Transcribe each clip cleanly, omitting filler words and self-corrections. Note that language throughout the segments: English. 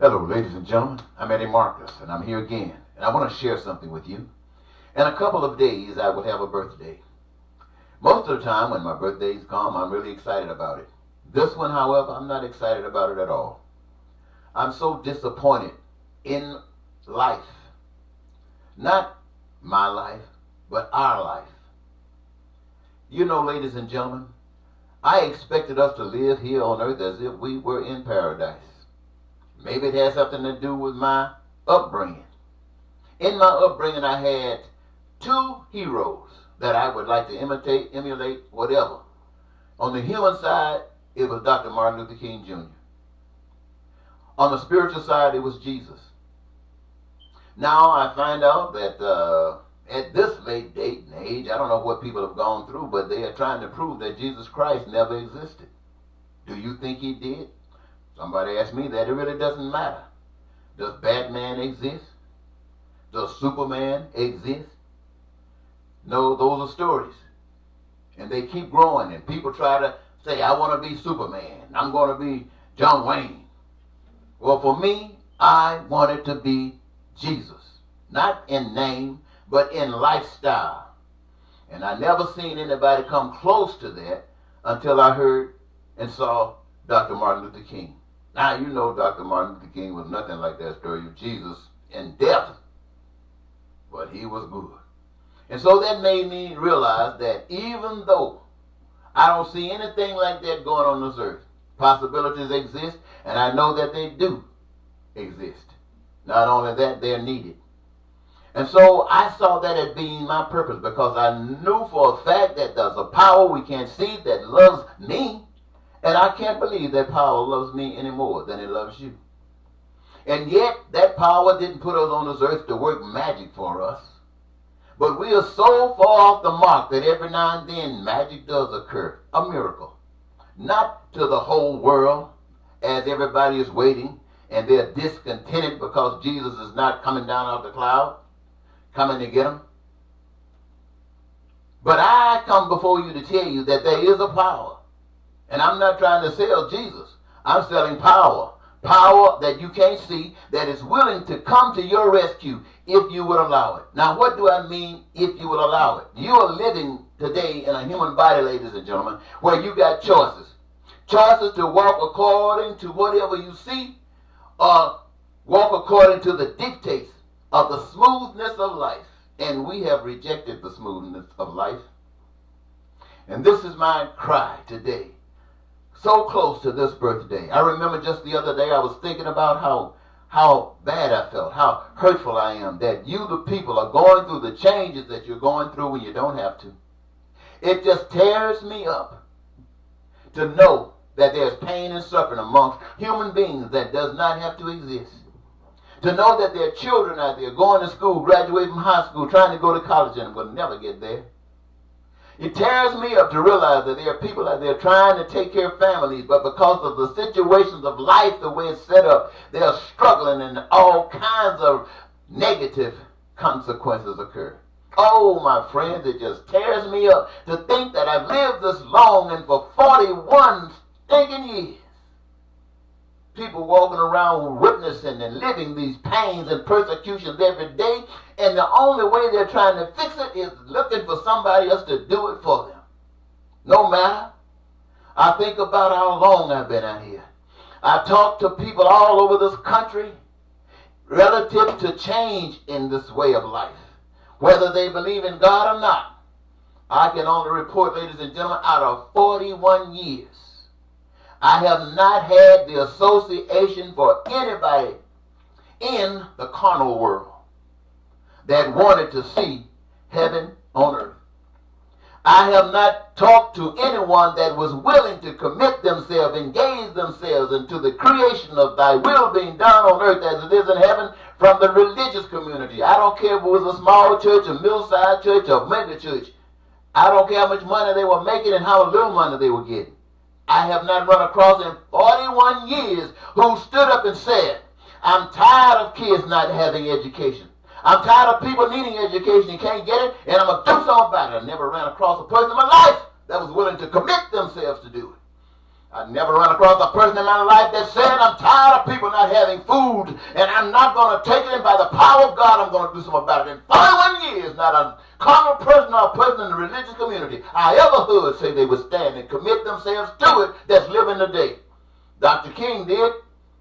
Hello, ladies and gentlemen. I'm Eddie Marcus, and I'm here again, and I want to share something with you. In a couple of days, I will have a birthday. Most of the time, when my birthdays come, I'm really excited about it. This one, however, I'm not excited about it at all. I'm so disappointed in life. Not my life, but our life. You know, ladies and gentlemen, I expected us to live here on earth as if we were in paradise. Maybe it has something to do with my upbringing. In my upbringing, I had two heroes that I would like to imitate, emulate, whatever. On the human side, it was Dr. Martin Luther King Jr. On the spiritual side, it was Jesus. Now I find out that at this late date and age, I don't know what people have gone through, but they are trying to prove that Jesus Christ never existed. Do you think he did? Somebody asked me that. It really doesn't matter. Does Batman exist? Does Superman exist? No, those are stories. And they keep growing, and people try to say, I want to be Superman. I'm going to be John Wayne. Well, for me, I wanted to be Jesus. Not in name, but in lifestyle. And I never seen anybody come close to that until I heard and saw Dr. Martin Luther King. Now, you know Dr. Martin Luther King was nothing like that story of Jesus in death, but he was good. And so that made me realize that even though I don't see anything like that going on this earth, possibilities exist, and I know that they do exist. Not only that, they're needed. And so I saw that as being my purpose, because I knew for a fact that there's a power we can't see that loves me. And I can't believe that power loves me any more than it loves you. And yet, that power didn't put us on this earth to work magic for us. But we are so far off the mark that every now and then magic does occur. A miracle. Not to the whole world, as everybody is waiting, and they're discontented because Jesus is not coming down out of the cloud, coming to get them. But I come before you to tell you that there is a power. And I'm not trying to sell Jesus. I'm selling power. Power that you can't see, that is willing to come to your rescue if you would allow it. Now, what do I mean if you would allow it? You are living today in a human body, ladies and gentlemen, where you got choices. Choices to walk according to whatever you see, or walk according to the dictates of the smoothness of life. And we have rejected the smoothness of life. And this is my cry today. So close to this birthday. I remember just the other day I was thinking about how bad I felt, how hurtful I am that you, the people, are going through the changes that you're going through when you don't have to. It just tears me up to know that there's pain and suffering amongst human beings that does not have to exist. To know that there are children out there going to school, graduating from high school, trying to go to college, and will never get there. It tears me up to realize that there are people out there trying to take care of families, but because of the situations of life, the way it's set up, they are struggling and all kinds of negative consequences occur. Oh, my friends, it just tears me up to think that I've lived this long and for 41 stinking years. People walking around witnessing and living these pains and persecutions every day, and the only way they're trying to fix it is looking for somebody else to do it for them. No matter. I think about how long I've been out here. I talk to people all over this country relative to change in this way of life, whether they believe in God or not. I can only report, ladies and gentlemen, out of 41 years, I have not had the association for anybody in the carnal world that wanted to see heaven on earth. I have not talked to anyone that was willing to commit themselves, engage themselves into the creation of thy will being done on earth as it is in heaven from the religious community. I don't care if it was a small church, a middle-sized church, or mega church. I don't care how much money they were making and how little money they were getting. I have not run across in 41 years who stood up and said, I'm tired of kids not having education. I'm tired of people needing education and can't get it, and I'm going to do something about it. I never ran across a person in my life that was willing to commit themselves to do it. I never run across a person in my life that said, I'm tired of people not having food, and I'm not going to take it, and by the power of God, I'm going to do something about it. In 41 years, not a common person or a person in the religious community I ever heard say they would stand and commit themselves to it that's living today. Dr. King did,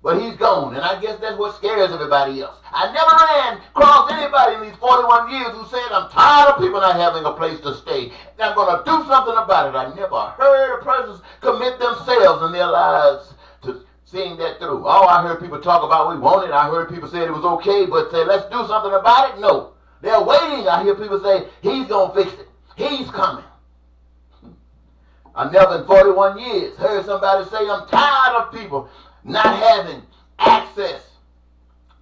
but he's gone, and I guess that's what scares everybody else. I never ran across anybody in these 41 years who said, I'm tired of people not having a place to stay, and I'm going to do something about it. I never heard a person commit themselves in their lives to seeing that through. Oh, I heard people talk about we want it. I heard people say it was okay, but say, let's do something about it. No. They're waiting. I hear people say, he's going to fix it. He's coming. I never in 41 years heard somebody say, I'm tired of people not having access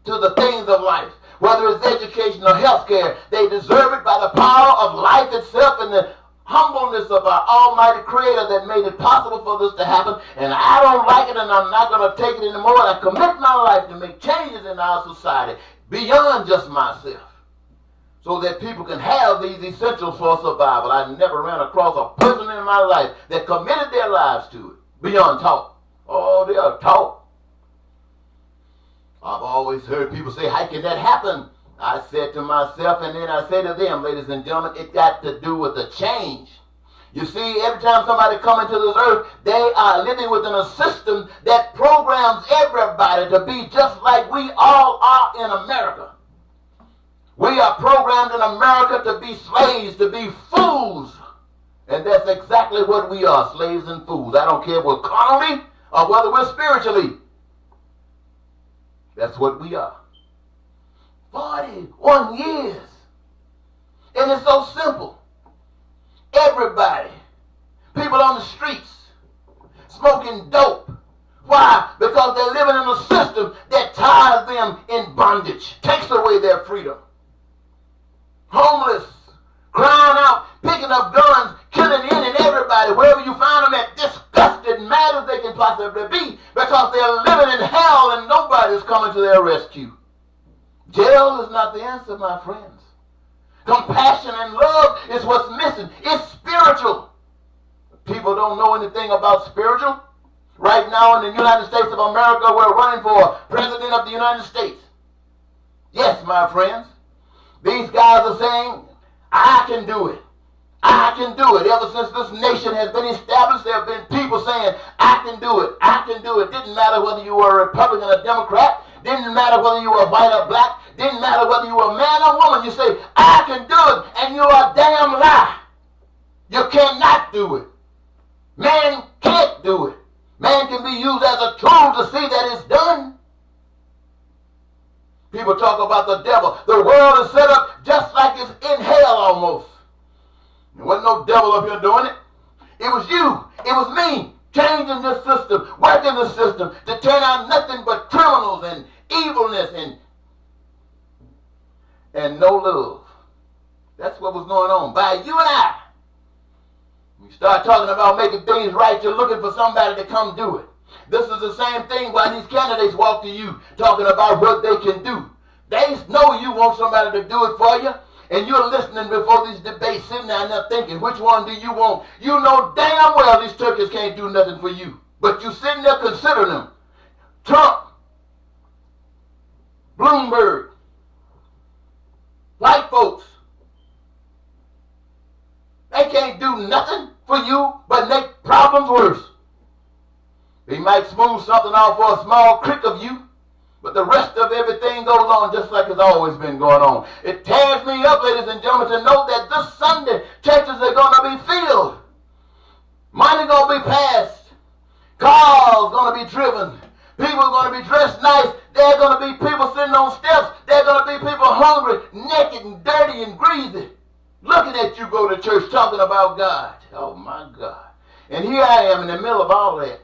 to the things of life, whether it's education or health care. They deserve it by the power of life itself and the humbleness of our almighty creator that made it possible for this to happen. And I don't like it, and I'm not going to take it anymore. And I commit my life to make changes in our society beyond just myself, so that people can have these essentials for survival. I never ran across a person in my life that committed their lives to it beyond talk. Oh, they are taught. I've always heard people say, how can that happen? I said to myself, and then I say to them, ladies and gentlemen, it got to do with the change. You see, every time somebody comes into this earth, they are living within a system that programs everybody to be just like we all are in America. We are programmed in America to be slaves, to be fools. And that's exactly what we are, slaves and fools. I don't care if we're carnally or whether we're spiritually. That's what we are. 41 years. And it's so simple. Everybody, people on the streets, smoking dope. Why? Because they're living in a system that ties them in bondage, takes away their freedom. Homeless, crying out, picking up guns, killing in and everybody, wherever you find them at, disgusted, mad as they can possibly be, because they're living in hell and nobody's coming to their rescue. Jail is not the answer, my friends. Compassion and love is what's missing. It's spiritual. People don't know anything about spiritual. Right now in the United States of America, we're running for President of the United States. Yes, my friends. These guys are saying, I can do it. I can do it. Ever since this nation has been established, there have been people saying, I can do it. I can do it. Didn't matter whether you were a Republican or Democrat. Didn't matter whether you were white or black. Didn't matter whether you were a man or woman. You say, I can do it. And you're a damn lie. You cannot do it. Man can't do it. Man can be used as a tool to see that it's done. People talk about the devil. The world is set up just like it's in hell almost. There wasn't no devil up here doing it. It was you. It was me changing this system, working the system to turn out nothing but criminals and evilness and no love. That's what was going on by you and I. You start talking about making things right, you're looking for somebody to come do it. This is the same thing why these candidates walk to you talking about what they can do. They know you want somebody to do it for you, and you're listening before these debates, sitting down there thinking, which one do you want? You know damn well these turkeys can't do nothing for you, but you're sitting there considering them. Trump, Bloomberg, white folks, they can't do nothing for you but make problems worse. He might smooth something out for a small crick of you, but the rest of everything goes on just like it's always been going on. It tears me up, ladies and gentlemen, to know that this Sunday churches are going to be filled. Money going to be passed. Cars going to be driven. People are going to be dressed nice. There are going to be people sitting on steps. There are going to be people hungry, naked and dirty and greasy, looking at you go to church talking about God. Oh, my God. And here I am in the middle of all that,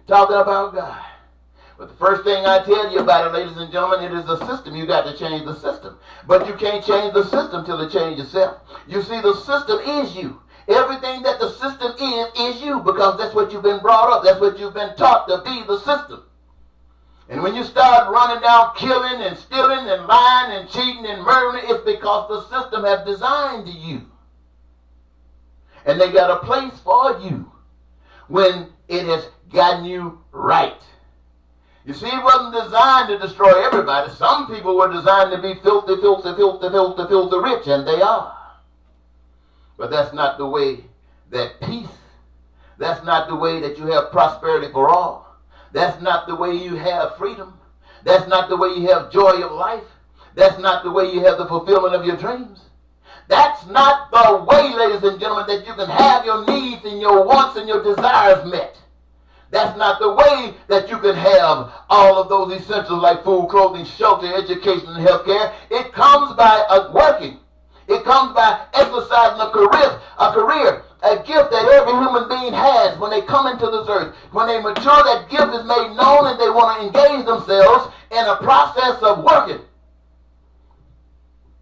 talking about God. But the first thing I tell you about it, ladies and gentlemen, it is the system. You got to change the system. But you can't change the system till it changes yourself. You see, the system is you. Everything that the system is you, because that's what you've been brought up. That's what you've been taught to be, the system. And when you start running down killing and stealing and lying and cheating and murdering, it's because the system has designed you. And they got a place for you. When It has gotten you right. You see, it wasn't designed to destroy everybody. Some people were designed to be filthy, filthy, filthy, filthy, filthy rich, and they are. But that's not the way that peace, that's not the way that you have prosperity for all. That's not the way you have freedom. That's not the way you have joy of life. That's not the way you have the fulfillment of your dreams. That's not the way, ladies and gentlemen, that you can have your needs and your wants and your desires met. That's not the way that you can have all of those essentials like food, clothing, shelter, education, and health care. It comes by working. It comes by exercising a career, a gift that every human being has when they come into this earth. When they mature, that gift is made known and they want to engage themselves in a process of working.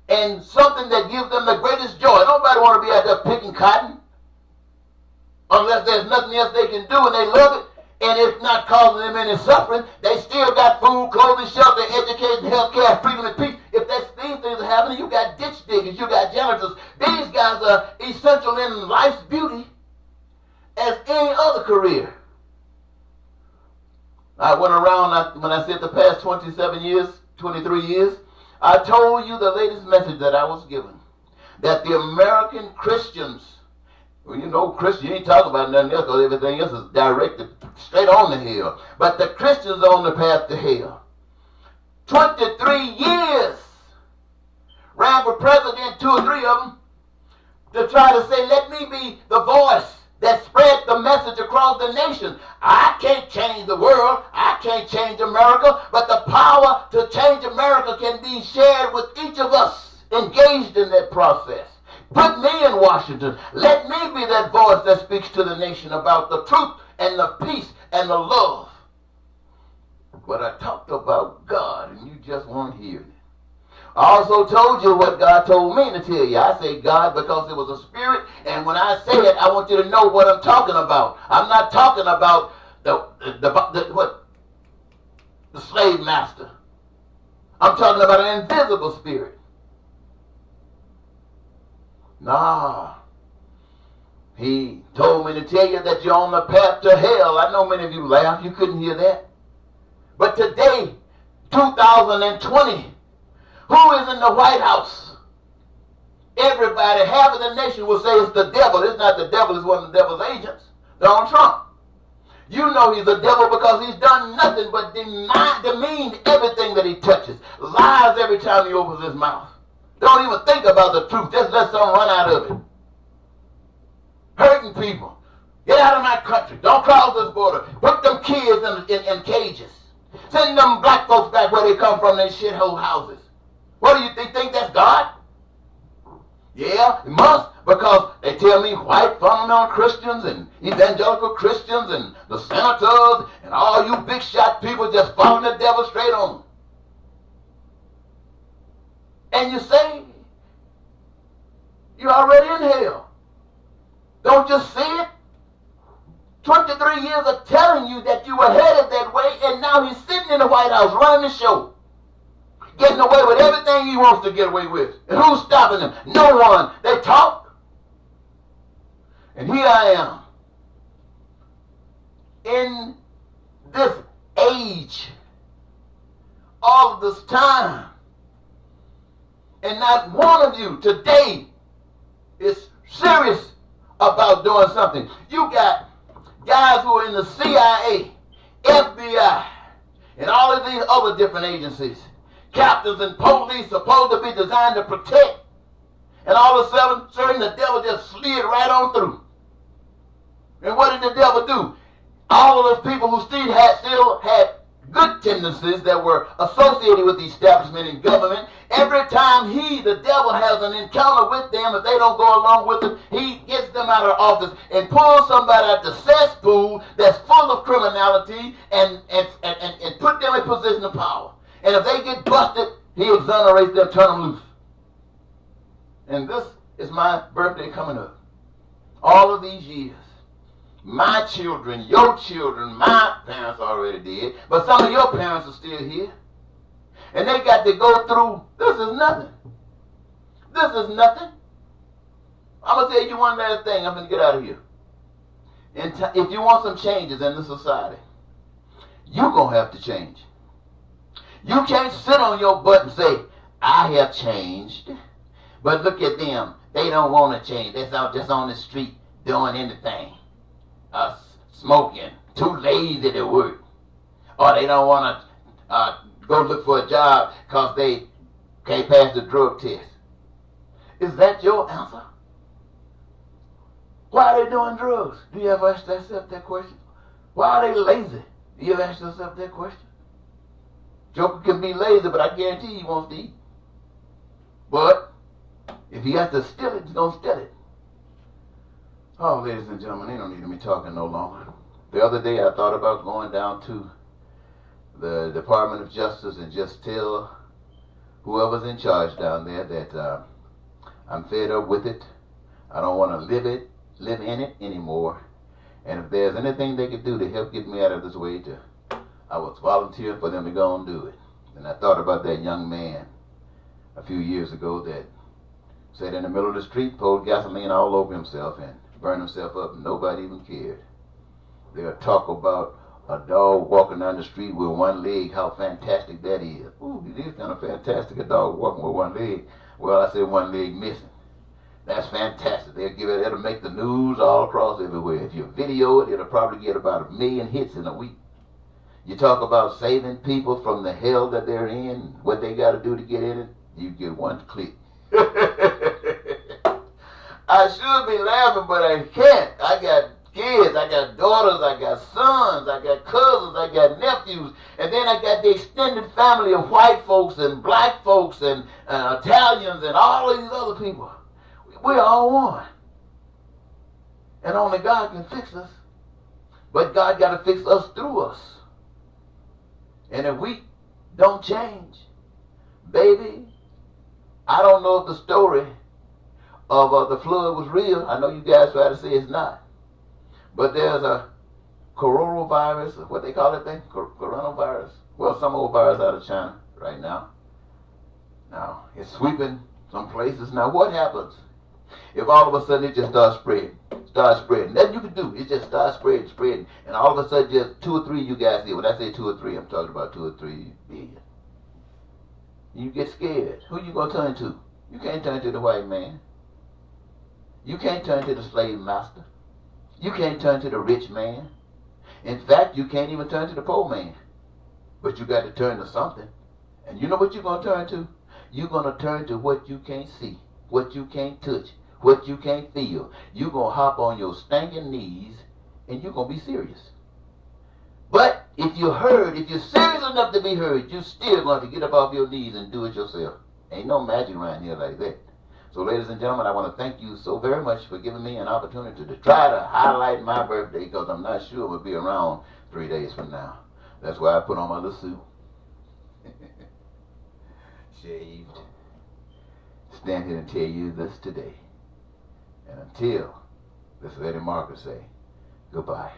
And something that gives them the greatest joy. Nobody want to be out there picking cotton unless there's nothing else they can do and they love it. And it's not causing them any suffering. They still got food, clothing, shelter, education, health care, freedom, and peace. If these things are happening, you got ditch diggers, you got janitors. These guys are essential in life's beauty as any other career. I went around, when I said the past 27 years, 23 years, I told you the latest message that I was given. That the American Christians, well, you know, Christian, you ain't talking about nothing else because everything else is directed straight on to hell. But the Christians are on the path to hell. 23 years ran for president, 2 or 3 of them, to try to say, let me be the voice that spread the message across the nation. I can't change the world. I can't change America. But the power to change America can be shared with each of us engaged in that process. Put me in Washington. Let me be that voice that speaks to the nation about the truth and the peace and the love. But I talked about God and you just weren't hearing it. I also told you what God told me to tell you. I say God because it was a spirit, and when I say it, I want you to know what I'm talking about. I'm not talking about the slave master. I'm talking about an invisible spirit. Nah. He told me to tell you that you're on the path to hell. I know many of you laughed. You couldn't hear that. But today, 2020, who is in the White House? Everybody, half of the nation will say it's the devil. It's not the devil. It's one of the devil's agents, Donald Trump. You know he's a devil because he's done nothing but demean everything that he touches. Lies every time he opens his mouth. Don't even think about the truth. Just let something run out of it. Hurting people. Get out of my country. Don't cross this border. Put them kids in cages. Send them black folks back where they come from, their shithole houses. What do you think that's God? Yeah, it must, because they tell me white fundamental Christians and evangelical Christians and the senators and all you big shot people just following the devil straight on. And you say, you're already in hell. Don't just see it. 23 years of telling you that you were headed that way, and now he's sitting in the White House running the show. Getting away with everything he wants to get away with. And who's stopping him? No one. They talk. And here I am. In this age, all of this time, and not one of you today is serious about doing something. You got guys who are in the CIA, FBI, and all of these other different agencies. Captains and police supposed to be designed to protect. And all of a sudden, the devil just slid right on through. And what did the devil do? All of those people who still had good tendencies that were associated with the establishment and government, every time the devil has an encounter with them, if they don't go along with it, he gets them out of office and pulls somebody out the cesspool that's full of criminality and put them in position of power. And if they get busted, he exonerates them, turn them loose. And this is my birthday coming up. All of these years, my children, your children, my parents already did, but some of your parents are still here. And they got to go through, this is nothing. This is nothing. I'm going to tell you one last thing. I'm going to get out of here. If you want some changes in the society, you're going to have to change. You can't sit on your butt and say, I have changed. But look at them. They don't want to change. They're out just on the street doing anything. Smoking. Too lazy to work. Or they don't want to go look for a job because they can't pass the drug test. Is that your answer? Why are they doing drugs? Do you ever ask yourself that question? Why are they lazy? Do you ever ask yourself that question? Joker can be lazy, but I guarantee he wants to eat. But if he has to steal it, he's going to steal it. Oh, ladies and gentlemen, they don't need me talking no longer. The other day I thought about going down to the Department of Justice and just tell whoever's in charge down there that I'm fed up with it. I don't want to live in it anymore. And if there's anything they could do to help get me out of this way, I was volunteering for them to go and do it. And I thought about that young man a few years ago that sat in the middle of the street, poured gasoline all over himself, and burned himself up, and nobody even cared. They'll talk about a dog walking down the street with one leg, how fantastic that is. Ooh, it is kind of fantastic, a dog walking with one leg. Well, I said one leg missing. That's fantastic. It'll make the news all across everywhere. If you video it, it'll probably get about 1 million hits in a week. You talk about saving people from the hell that they're in, what they got to do to get in it, you get one click. I should be laughing, but I can't. I got kids, I got daughters, I got sons, I got cousins, I got nephews, and then I got the extended family of white folks and black folks and Italians and all of these other people. We're all one. And only God can fix us. But God got to fix us through us. And if we don't change, baby, I don't know if the story of the flood was real. I know you guys try to say it's not. But there's a coronavirus, what they call that thing? Coronavirus. Well, some old virus out of China right now. Now, it's sweeping some places. Now, what happens if all of a sudden it just starts spreading? Nothing you can do. It just starts spreading. And all of a sudden just 2 or 3 you guys here. When I say 2 or 3, I'm talking about 2 or 3 billion. You get scared. Who you going to turn to? You can't turn to the white man. You can't turn to the slave master. You can't turn to the rich man. In fact, you can't even turn to the poor man. But you got to turn to something. And you know what you're going to turn to? You're going to turn to what you can't see, what you can't touch, what you can't feel. You're going to hop on your stinking knees and you're going to be serious. But if you're serious enough to be heard, you're still going to get up off your knees and do it yourself. Ain't no magic around here like that. So, ladies and gentlemen, I want to thank you so very much for giving me an opportunity to try to highlight my birthday, because I'm not sure we'll be around 3 days from now. That's why I put on my little suit. Shaved. Stand here and tell you this today. And until this Lady Margaret say, goodbye.